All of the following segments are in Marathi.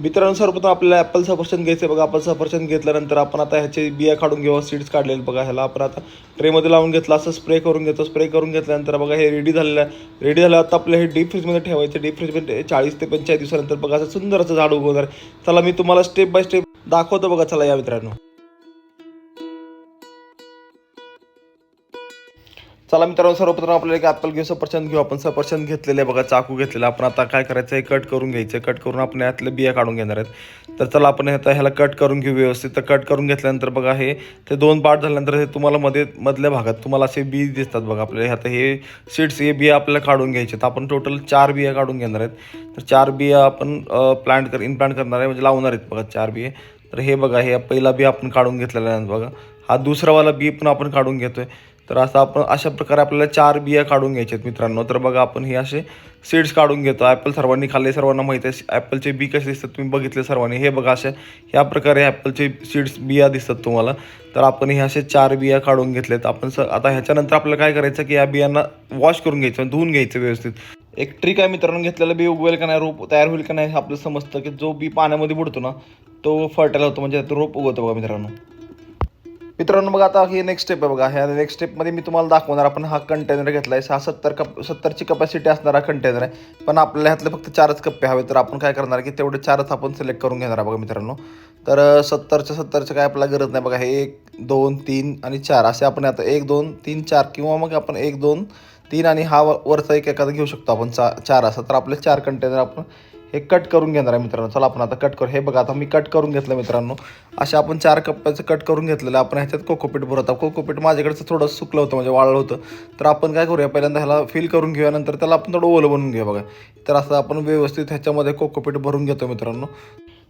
मित्रांनो, सर्वप्रथम आपल्याला ॲपल सफरचंद घ्यायचं आहे बघा. ॲपल सफरचंद घेतल्यानंतर आपण आता ह्याचे बिया काढून घेऊ. सीड्स काढलेले बघा. ह्याला आपण आता ट्रेमध्ये लावून घेतला, असं स्प्रे करून घेतो. स्प्रे करून घेतल्यानंतर बघा हे रेडी झालेलं आहे. रेडी झालं आता आपलं हे डीप फ्रीजमध्ये ठेवायचं. डीप फ्रीजमध्ये 40 ते 45 दिवसानंतर बघा असं सुंदर असं झाड उगवणार. चला मी तुम्हाला स्टेप बाय स्टेप दाखवतो बघा. चला या मित्रांनो. चला मित्रांनो, सर्वप्रथम आपल्याला एक ॲपल घेऊ, सफरचंद घेऊ. आपण सफरचंद घेतलेले बघा, चाकू घेतलेला. आपण आता काय करायचं आहे, कट करून घ्यायचं. कट करून आपण यातले बिया काढून घेणार आहेत. तर चला आपण आता ह्याला कट करून घेऊ व्यवस्थित. तर कट करून घेतल्यानंतर बघा हे ते 2 पार्ट झाल्यानंतर हे तुम्हाला मधल्या भागात तुम्हाला असे बी दिसतात बघा. आपल्याला आता हे सीड्स हे बिया आपल्याला काढून घ्यायचे. तर आपण टोटल 4 बिया काढून घेणार आहेत. तर 4 बिया आपण इनप्लांट करणार आहे, म्हणजे लावणार आहेत बघा 4 बिया. तर हे बघा, हे पहिला बी आपण काढून घेतलेला आहे बघा. हा दुसरावाला बी पण आपण काढून घेतोय. तर असं आपण अशा प्रकारे आपल्याला 4 बिया काढून घ्यायच्या आहेत मित्रांनो. तर बघा आपण हे असे सीड्स काढून घेतो. ॲपल सर्वांनी खाल्ले, सर्वांना माहिती आहे ॲपलचे बी कसे दिसतात, तुम्ही बघितले सर्वांनी. हे बघा अशा ह्या प्रकारे ॲपलचे सीड्स बिया दिसतात तुम्हाला. तर आपण हे असे 4 बिया काढून घेतलेत. आपण आता ह्याच्यानंतर आपल्याला काय करायचं की या बियांना वॉश करून घ्यायचं, धुवून घ्यायचं व्यवस्थित. एक ट्रिक आहे मित्रांनो, घेतलेलं बी उगवेल का नाही, रोप तयार होईल का नाही, आपलं समजतं की जो बी पाण्यामध्ये बुडतो ना तो फर्टाईल होतो, म्हणजे तो रोप उगवतो बघा मित्रांनो. मित्रांनो बघा, आता ही नेक्स्ट स्टेप आहे बघा. ह्या नेक्स्ट स्टेपमध्ये मी तुम्हाला दाखवणार. आपण हा कंटेनर घेतला आहे. 70ची कपॅसिटी असणारा कंटेनर आहे, पण आपल्याला ह्यातले फक्त 4च कप्पे हवे. तर आपण काय करणार की तेवढे 4च आपण सिलेक्ट करून घेणार बघा मित्रांनो. तर 70च्या काय आपल्याला गरज नाही बघा. हे 1 2 3 आणि 4 असे आपण आता 1 2 3 4 किंवा मग आपण 1 2 3 आणि हा वरचा एक एखादा घेऊ शकतो आपण 4 असं. तर आपले 4 कंटेनर आपण हे कट करून घेणार आहे मित्रांनो. चला आपण आता कट करू. हे बघा, आता मी कट करून घेतलं मित्रांनो. अशा आपण 4 कप्प्याचं कट करून घेतलेलं. आपण ह्याच्यात कोकोपीट भरवतो. कोकोपीट माझ्याकडचं थोडं सुकलं होतं, म्हणजे वाळलं होतं. तर आपण काय करूया, पहिल्यांदा ह्याला फिल करून घेऊया, नंतर त्याला आपण थोडं ओलं बनवून घेऊया बघा. तर असं आपण व्यवस्थित ह्याच्यामध्ये कोकोपीट भरून घेतो मित्रांनो.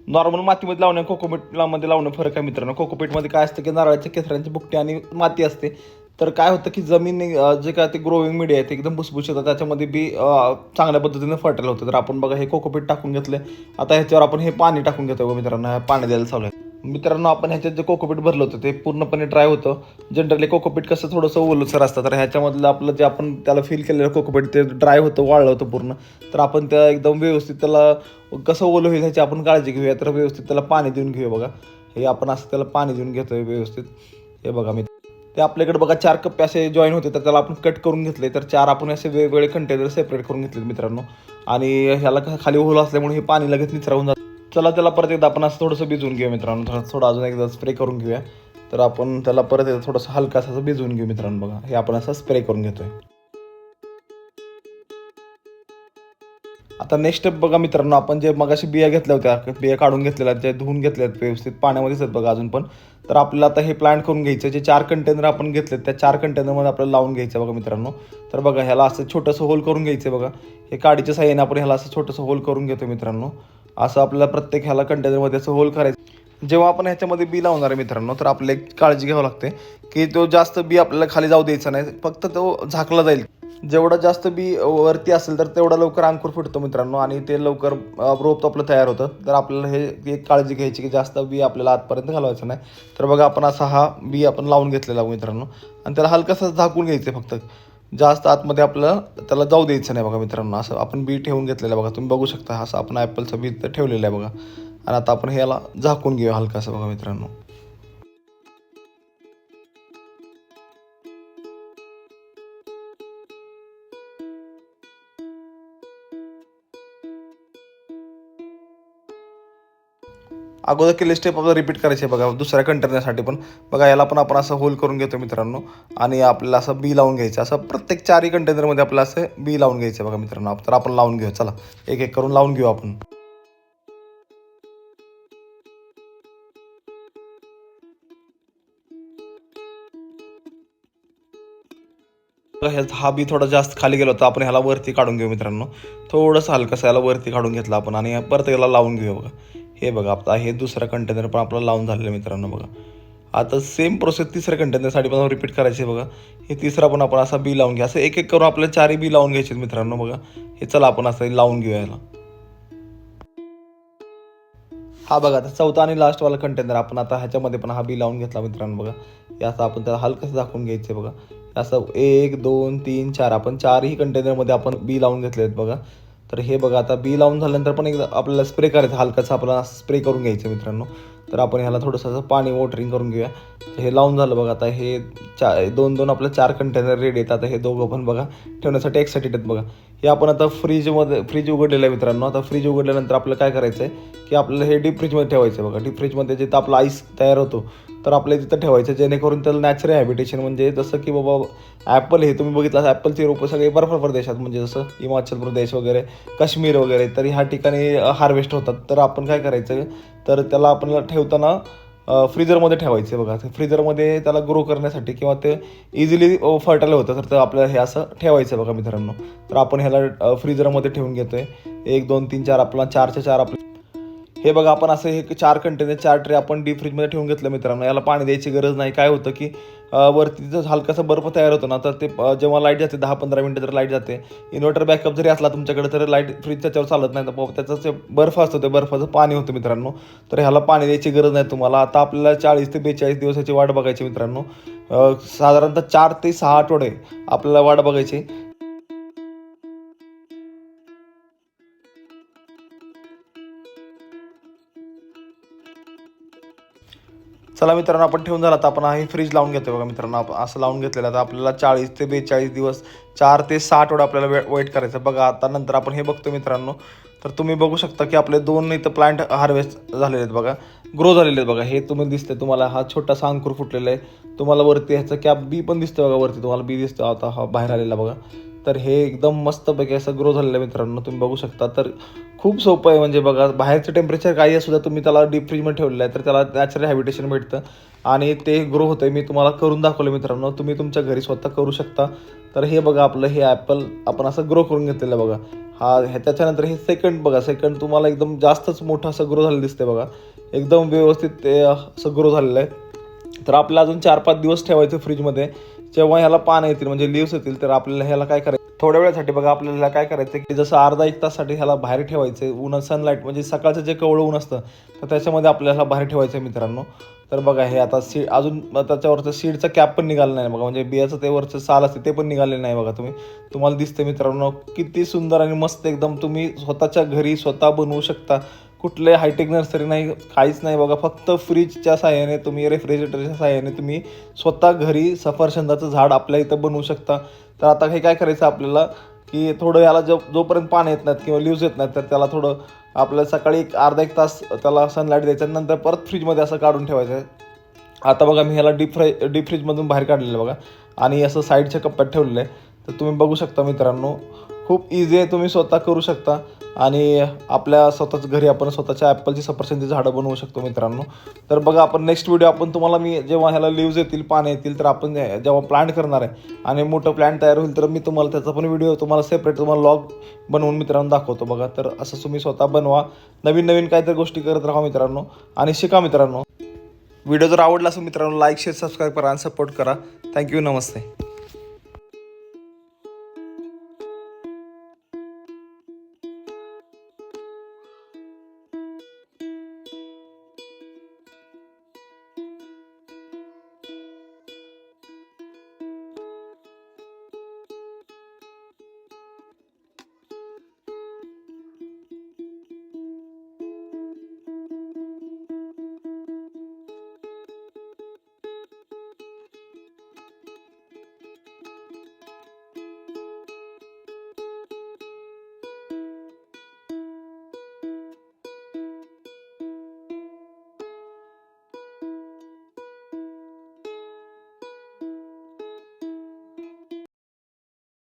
नॉर्मल मातीमध्ये लावण्या कोकोपीटमध्ये लावणं फरक आहे मित्रांनो. कोकोपीटमध्ये काय असतं की नारळाच्या केसरांची बुकटी आणि माती असते. तर काय होतं की जमीन जे काय ते ग्रोविंग मीडिया आहे ते एकदम भुसभुशीत होतं, त्याच्यामध्ये बी चांगल्या पद्धतीने फर्टाईल होतं. तर आपण बघा हे कोकोपीट टाकून घेतले. आता ह्याच्यावर आपण हे पाणी टाकून घेतो मित्रांनो. पाणी द्यायला चालू आहे मित्रांनो. आपण ह्याच्यात जे कोकोपीट भरलं होतं ते पूर्णपणे ड्राय होतं. जनरली कोकोपीट कसं थोडंसं ओलसर असतं, तर ह्याच्यामधलं आपलं जे आपण त्याला फिल केलेलं कोकोपीट ते ड्राय होतं, वाळलं होतं पूर्ण. तर आपण त्या एकदम व्यवस्थित त्याला कसं ओलं होईल ह्याची आपण काळजी घेऊया. तर व्यवस्थित त्याला पाणी देऊन घेऊया बघा. हे आपण असं त्याला पाणी देऊन घेतोय व्यवस्थित. हे बघा मी ते आपल्याकडे बघा 4 कप्पे असे जॉईन होते, तर त्याला आपण कट करून घेतले. तर 4 आपण असे वेगवेगळे कंटेनर सेपरेट करून घेतले मित्रांनो. आणि ह्याला खाली होल असल्यामुळे हे पाणी लगेच निचरावून जातं. चला त्याला परत एकदा आपण असं थोडंसं भिजवून घेऊया मित्रांनो. थोडं अजून एकदा स्प्रे करून घेऊया. तर आपण त्याला परत एकदा थोडंसं हलका असं भिजवून घेऊ मित्रांनो. बघा हे आपण असं स्प्रे करून घेतोय. आता नेक्स्ट स्टेप बघा मित्रांनो, आपण जे मगाशी बिया घेतल्या होत्या, बिया काढून घेतलेल्या, जे धुवून घेतल्या आहेत व्यवस्थित पाण्यामध्येच आहेत बघा अजून पण. तर आपल्याला आता हे प्लांट करून घ्यायचं. जे 4 कंटेनर आपण घेतलेत त्या 4 कंटेनरमध्ये आपल्याला लावून घ्यायचं बघा मित्रांनो. तर बघा ह्याला असं छोटंसं होल करून घ्यायचं बघा. हे काडीच्या साह्याने आपण ह्याला असं छोटंसं होल करून घेतो मित्रांनो. असं आपल्याला प्रत्येक ह्याला कंटेनरमध्ये असं होल करायचं. जेव्हा आपण ह्याच्यामध्ये बी लावणार आहे मित्रांनो, तर आपल्याला एक काळजी घ्यावी लागते की तो जास्त बी आपल्याला खाली जाऊ द्यायचा नाही, फक्त तो झाकला जाईल. जेवढं जास्त बी वरती असेल तर तेवढा लवकर अंकुर फुटतो मित्रांनो, आणि ते लवकर रोप आपलं तयार होतं. तर आपल्याला हे एक काळजी घ्यायची की जास्त बी आपल्याला आतपर्यंत घालवायचं नाही. तर बघा आपण असा हा बी आपण लावून घेतलेला मित्रांनो, आणि त्याला हलकासं झाकून घ्यायचं फक्त. जास्त आतमध्ये आपल्याला त्याला जाऊ द्यायचं नाही बघा मित्रांनो. असं आपण बी ठेवून घेतलेलं बघा, तुम्ही बघू शकता. असं आपण ॲपलचं बी ठेवलेलं आहे बघा. आणि आता आपण ह्याला झाकून घेऊया हलकासं बघा मित्रांनो. अगोदर केले स्टेप आपल्याला रिपीट करायचे बघा दुसऱ्या कंटेनरसाठी पण. बघा याला पण आपण असं होल करून घेतो मित्रांनो, आणि आपल्याला असं बी लावून घ्यायचं. असं प्रत्येक 4ही कंटेनरमध्ये आपल्याला असं बी लावून घ्यायचं बघा मित्रांनो. तर आपण लावून घेऊ. चला एक एक करून लावून घेऊ आपण. हा बी थोडा जास्त खाली गेला होता, आपण ह्याला वरती काढून घेऊ मित्रांनो. थोडंसं हलकंसं याला वरती काढून घेतलं आपण, आणि परत याला लावून घेऊ बघा. हे बघा आता हे दुसरा कंटेनर पण आपल्याला लावून झालेलं मित्रांनो बघा. आता सेम प्रोसेस तिसऱ्या कंटेनरसाठी पण रिपीट करायची बघा. हे तिसरा पण आपण असा बी लावून घ्या. असं एक एक करून आपल्याला 4ही बी लावून घ्यायचे मित्रांनो बघा. हे चला आपण असं लावून घेऊया याला. हा बघा आता चौथा आणि लास्टवाला कंटेनर आपण आता ह्याच्यामध्ये पण हा बी लावून घेतला मित्रांनो बघा. हे असं आपण त्याला हलकंसं दाखवून घ्यायचं बघा. असं 1 2 3 4 आपण 4ही कंटेनरमध्ये आपण बी लावून घेतले आहेत बघा. तर हे बघा आता बी लावून झाल्यानंतर पण एकदा आपल्याला स्प्रे करायचं, हलकासा आपल्याला स्प्रे करून घ्यायचं मित्रांनो. तर आपण ह्याला थोडंसं पाणी वॉटरिंग करून घेऊया. हे लावून झालं बघा. आता हे दोन दोन आपल्या 4 कंटेनर रेडी आहेत. आता हे दोघं पण बघा ठेवण्यासाठी एक्साइटेड आहेत बघा. हे आपण आता फ्रीज उघडलेलं आहे मित्रांनो. आता फ्रीज उघडल्यानंतर आपल्याला काय करायचं आहे की आपल्याला हे डीप फ्रीजमध्ये ठेवायचं आहे बघा. डीप फ्रीजमध्ये जिथं आपला आईस तयार होतो तर आपल्याला तिथं ठेवायचं, जेणेकरून त्याला नॅचरल हॅबिटेशन, म्हणजे जसं की बाबा ॲपल हे तुम्ही बघितलं ॲपलचे रोपं सगळे बर्फ प्रदेशात, म्हणजे जसं हिमाचल प्रदेश वगैरे, काश्मीर वगैरे, तर ह्या ठिकाणी हार्वेस्ट होतात. तर आपण काय करायचं तर त्याला आपल्याला ठेवताना फ्रीजरमध्ये ठेवायचे बघा. फ्रीजरमध्ये त्याला ग्रो करण्यासाठी किंवा ते इझिली फर्टाईल होतं, तर आपल्याला हे असं ठेवायचं बघा मित्रांनो. तर आपण ह्याला फ्रीजरमध्ये ठेवून घेतो आहे. 1 2 3 4 आपला 4च्या 4 आपले हे बघा. आपण असं हे 4 कंटेनर 4 ट्रे आपण डीप फ्रीजमध्ये ठेवून घेतलं मित्रांनो. याला पाणी द्यायची गरज नाही. काय होतं की वरती जर हलकासा बर्फ तयार होतो ना, तर ते जेव्हा लाईट जाते 10-15 मिनटं जर लाईट जाते, इन्व्हर्टर बॅकअप जरी असला तुमच्याकडे, तर लाईट फ्रीज त्याच्यावर चालत नाही. तर त्याचं जे बर्फ असतो ते बर्फाचं पाणी होतं मित्रांनो. तर ह्याला पाणी द्यायची गरज नाही तुम्हाला. आता आपल्याला 40 ते 42 दिवसाची वाट बघायची मित्रांनो. साधारणतः 4 ते 6 आठवडे आपल्याला वाट बघायची. चला मित्रांनो, आपण ठेवून झाला. तर आपण हे फ्रीज लावून घेतो बघा मित्रांनो. असं लावून घेतलेलं. तर आपल्याला 40 ते 42 दिवस, 4 ते 6 आठवडे आपल्याला वेट करायचं बघा. आता नंतर आपण हे बघतो मित्रांनो. तर तुम्ही बघू शकता की आपले 2 इथं प्लांट हार्वेस्ट झालेले आहेत बघा, ग्रो झालेले आहेत बघा. हे तुम्ही दिसते तुम्हाला, हा छोटासा अंकुर फुटलेला आहे. तुम्हाला वरती ह्याचं कॅप बी पण दिसतं बघा, वरती तुम्हाला बी दिसतं आता हा बाहेर आलेला बघा. तर हे एकदम मस्तपैकी असं ग्रो झालेलं आहे मित्रांनो, तुम्ही बघू शकता. तर खूप सोपं आहे, म्हणजे बघा बाहेरचं टेम्परेचर काही असू द्या, तुम्ही त्याला डीप फ्रीजमध्ये ठेवलेलं आहे तर त्याला नॅचरल हॅबिटेशन भेटतं आणि ते ग्रो होतं आहे. मी तुम्हाला करून दाखवलं मित्रांनो, तुम्ही तुमच्या घरी स्वतः करू शकता. तर हे बघा आपलं हे ॲपल आपण असं ग्रो करून घेतलेलं बघा. त्याच्यानंतर हे सेकंड बघा, सेकंड तुम्हाला एकदम जास्तच मोठं असं ग्रो झालेलं दिसते बघा. एकदम व्यवस्थित ते असं ग्रो झालेलं आहे. तर आपल्याला अजून 4-5 दिवस ठेवायचं फ्रीजमध्ये. जेव्हा ह्याला पानं येतील म्हणजे लीव्स येतील, तर आपल्याला ह्याला काय करायचं, थोड्या वेळासाठी बघा आपल्याला काय करायचं की जसं अर्धा 1 ताससाठी ह्याला बाहेर ठेवायचं. ऊन सनलाईट म्हणजे सकाळचं जे कवळं ऊन असतं तर त्याच्यामध्ये आपल्याला बाहेर ठेवायचं आहे मित्रांनो. तर बघा हे आता अजून त्याच्यावरचं सीडचं कॅप पण निघालं नाही बघा, म्हणजे बियाचं ते वरचं साल असते ते पण निघालेलं नाही बघा. तुम्हाला दिसते मित्रांनो किती सुंदर आणि मस्त एकदम. तुम्ही स्वतःच्या घरी स्वतः बनवू शकता. कुठले हायटेक नर्सरी नाही, काहीच नाही बघा. फक्त फ्रीजच्या साहाय्याने तुम्ही, रेफ्रिजरेटरच्या साहाय्याने तुम्ही स्वतः घरी सफरचंदाचं झाड आपल्या इथं बनवू शकता. तर आता हे काय करायचं आपल्याला की थोडं याला जोपर्यंत पाणी येत नाहीत किंवा लीव्स येत नाहीत, तर त्याला थोडं आपल्याला सकाळी अर्धा 1 तास त्याला सनलाईट द्यायचं, नंतर परत फ्रीजमध्ये असं काढून ठेवायचं आहे. आता बघा मी ह्याला डीप फ्रीजमधून बाहेर काढलेलं बघा आणि असं साईडच्या कप्प्यात ठेवलेलं आहे. तर तुम्ही बघू शकता मित्रांनो, खूप इझी आहे, तुम्ही स्वतः करू शकता आणि आपल्या स्वतःच घरी आपण स्वतःच्या ॲपलची सफरचंदची झाडं बनवू शकतो मित्रांनो. तर बघा आपण नेक्स्ट व्हिडिओ आपण तुम्हाला मी जेव्हा ह्याला लीव्ज येतील, पाणी येतील, तर आपण जेव्हा प्लांट करणार आहे आणि मोठं प्लांट तयार होईल, तर मी तुम्हाला त्याचा पण व्हिडिओ तुम्हाला सेपरेट तुम्हाला लॉग बनवून मित्रांनो दाखवतो बघा. तर असं तुम्ही स्वतः बनवा, नवीन काहीतरी गोष्टी करत राहा मित्रांनो आणि शिका मित्रांनो. व्हिडिओ जर आवडला असेल मित्रांनो, लाईक शेअर सबस्क्राईब करा आणि सपोर्ट करा. थँक्यू, नमस्ते.